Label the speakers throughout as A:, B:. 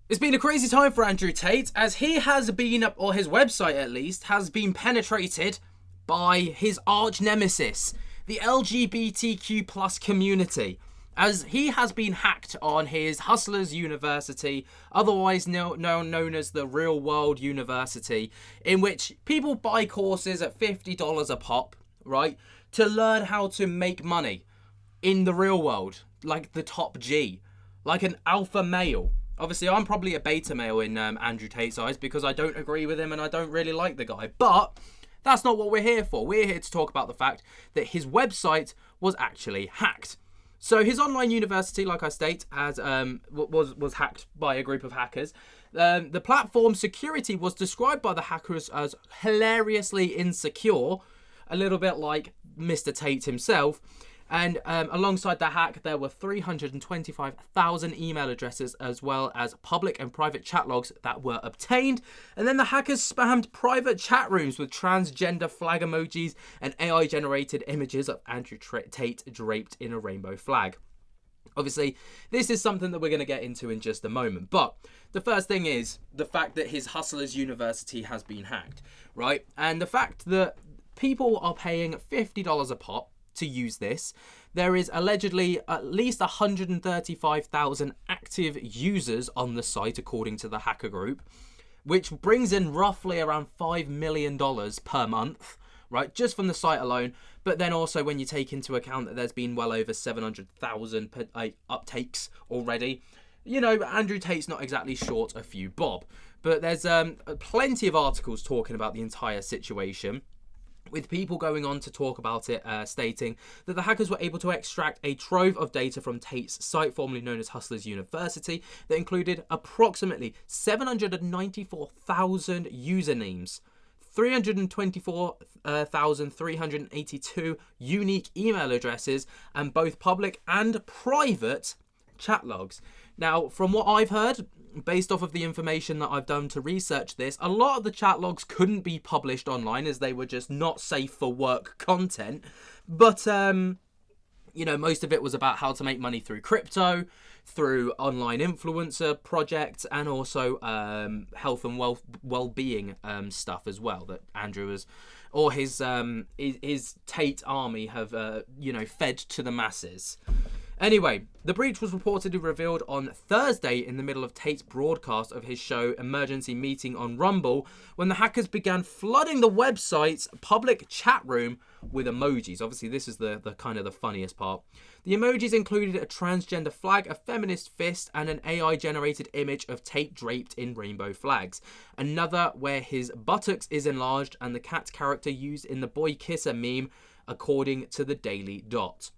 A: It's been a crazy time for Andrew Tate, as he has been, or his website at least, has been penetrated by his arch nemesis, the LGBTQ plus community, as he has been hacked on his Hustlers University, otherwise known as the Real World University, in which people buy courses at $50 a pop, right, to learn how to make money in the real world, like the top G, like an alpha male. Obviously, I'm probably a beta male in Andrew Tate's eyes because I don't agree with him and I don't really like the guy. But that's not what we're here for. We're here to talk about the fact that his website was actually hacked. So his online university, like I state, has was hacked by a group of hackers. The platform's security was described by the hackers as hilariously insecure, a little bit like Mr. Tate himself. And alongside the hack, there were 325,000 email addresses as well as public and private chat logs that were obtained. And then the hackers spammed private chat rooms with transgender flag emojis and AI-generated images of Andrew Tate draped in a rainbow flag. Obviously, this is something that we're going to get into in just a moment. But the first thing is the fact that his Hustlers University has been hacked, right? And the fact that people are paying $50 a pop to use this. There is allegedly at least 135,000 active users on the site, according to the hacker group, which brings in roughly around $5 million per month, right, just from the site alone. But then also when you take into account that there's been well over 700,000 uptakes already, you know, Andrew Tate's not exactly short a few bob. But there's plenty of articles talking about the entire situation, with people going on to talk about it, stating that the hackers were able to extract a trove of data from Tate's site, formerly known as Hustlers University, that included approximately 794,000 usernames, 324,382 unique email addresses, and both public and private chat logs. Now, from what I've heard, based off of the information that I've done to research this, a lot of the chat logs couldn't be published online as they were just not safe for work content. But, you know, most of it was about how to make money through crypto, through online influencer projects, and also health and well-being stuff as well that Andrew has, or his Tate army have, you know, fed to the masses. Anyway, the breach was reportedly revealed on Thursday in the middle of Tate's broadcast of his show Emergency Meeting on Rumble, when the hackers began flooding the website's public chat room with emojis. Obviously, this is the kind of the funniest part. The emojis included a transgender flag, a feminist fist, and an AI-generated image of Tate draped in rainbow flags. Another where his buttocks is enlarged and the cat character used in the boy kisser meme, according to the Daily Dot.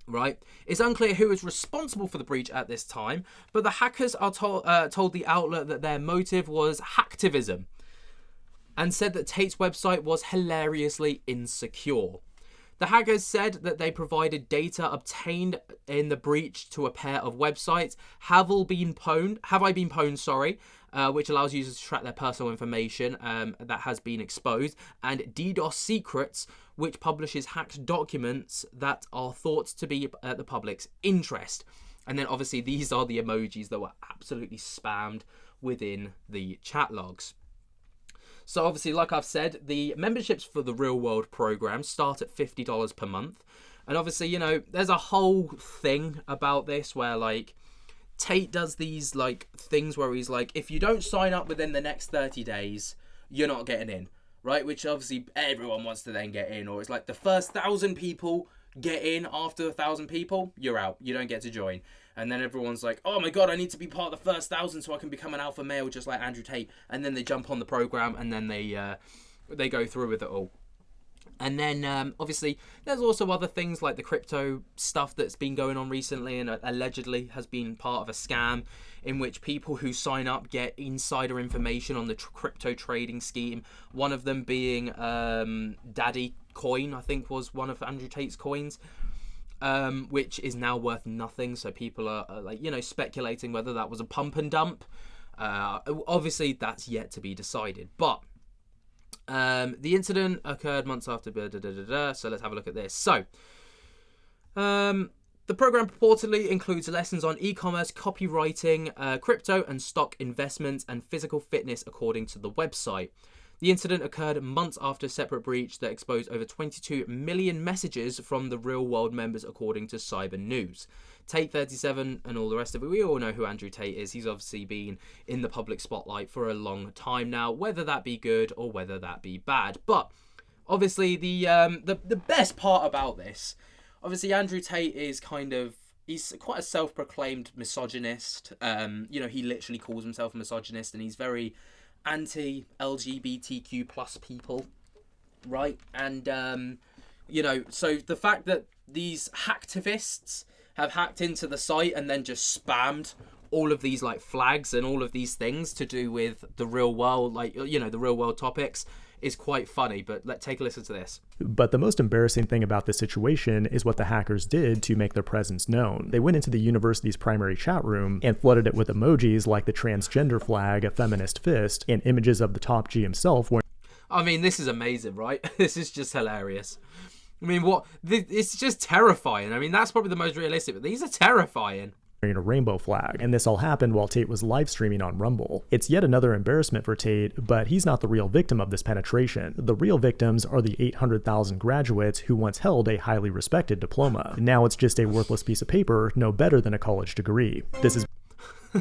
A: Right, it's unclear who is responsible for the breach at this time, but the hackers are told the outlet that their motive was hacktivism, and said that Tate's website was hilariously insecure. The hackers said that they provided data obtained in the breach to a pair of websites, Have I Been Pwned, which allows users to track their personal information that has been exposed, and DDoS Secrets, which publishes hacked documents that are thought to be at the public's interest. And then obviously these are the emojis that were absolutely spammed within the chat logs. So obviously, like I've said, the memberships for the Real World program start at $50 per month. And obviously, you know, there's a whole thing about this where, like, Tate does these, like, things where he's like, if you don't sign up within the next 30 days, you're not getting in, right? Which obviously everyone wants to then get in. Or it's like the first 1,000 people get in, after 1,000 people, you're out. You don't get to join. And then everyone's like, oh my God, I need to be part of the first 1,000 so I can become an alpha male just like Andrew Tate. And then they jump on the program and then they go through with it all. And then, obviously, there's also other things like the crypto stuff that's been going on recently and allegedly has been part of a scam in which people who sign up get insider information on the crypto trading scheme. One of them being Daddy Coin, I think, was one of Andrew Tate's coins. Which is now worth nothing. So people are like, you know, speculating whether that was a pump and dump. Obviously, that's yet to be decided. But the incident occurred months after. So let's have a look at this. So The program purportedly includes lessons on e-commerce, copywriting, crypto and stock investments, and physical fitness, according to the website. The incident occurred months after a separate breach that exposed over 22 million messages from the real-world members, according to Cyber News. Tate 37 and all the rest of it, we all know who Andrew Tate is. He's obviously been in the public spotlight for a long time now, whether that be good or whether that be bad. But obviously the best part about this, obviously Andrew Tate is he's quite a self-proclaimed misogynist. He literally calls himself a misogynist, and he's very anti-LGBTQ plus people, right? And so the fact that these hacktivists have hacked into the site and then just spammed all of these like flags and all of these things to do with the real world, the real world topics, is quite funny. But let's take a listen to this.
B: But the most embarrassing thing about this situation is what the hackers did to make their presence known. They went into the university's primary chat room and flooded it with emojis like the transgender flag, a feminist fist, and images of the top G himself.
A: I mean, this is amazing, right? This is just hilarious. I mean, it's just terrifying. I mean, that's probably the most realistic, but these are terrifying.
B: A rainbow flag, and this all happened while Tate was live streaming on Rumble. It's yet another embarrassment for Tate, but he's not the real victim of this penetration. The real victims are the 800,000 graduates who once held a highly respected diploma. Now it's just a worthless piece of paper, no better than a college degree. This is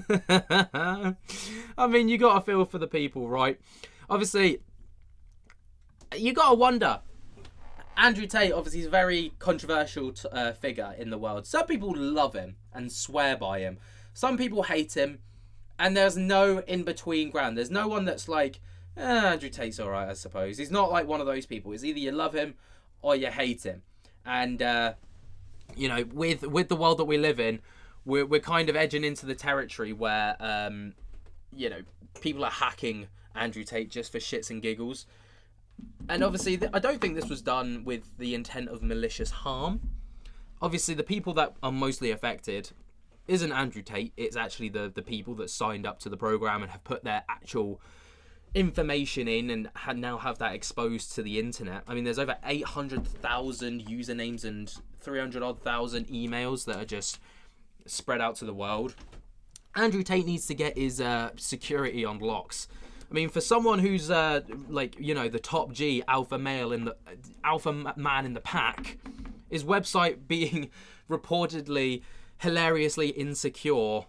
A: I mean, you gotta feel for the people, right? Obviously, you gotta wonder. Andrew Tate, obviously, is a very controversial figure in the world. Some people love him and swear by him. Some people hate him, and there's no in-between ground. There's no one that's like, Andrew Tate's all right, I suppose. He's not like one of those people. It's either you love him or you hate him. And, with the world that we live in, we're kind of edging into the territory where, people are hacking Andrew Tate just for shits and giggles. And obviously, I don't think this was done with the intent of malicious harm. Obviously, the people that are mostly affected isn't Andrew Tate. It's actually the people that signed up to the program and have put their actual information in and now have that exposed to the internet. I mean, there's over 800,000 usernames and 300,000 emails that are just spread out to the world. Andrew Tate needs to get his security on locks. I mean, for someone who's the top G, alpha man in the pack, his website being reportedly hilariously insecure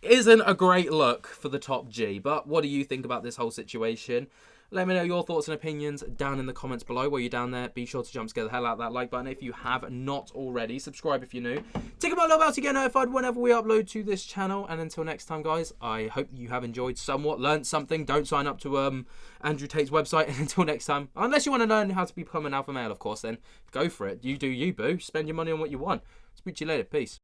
A: isn't a great look for the top G. But what do you think about this whole situation? Let me know your thoughts and opinions down in the comments below. While you're down there, be sure to jump scare the hell out of that like button if you have not already. Subscribe if you're new. Tick my little bell to get notified whenever we upload to this channel. And until next time, guys, I hope you have enjoyed somewhat, learned something. Don't sign up to Andrew Tate's website. And until next time, unless you want to learn how to become an alpha male, of course, then go for it. You do you, boo. Spend your money on what you want. Speak to you later. Peace.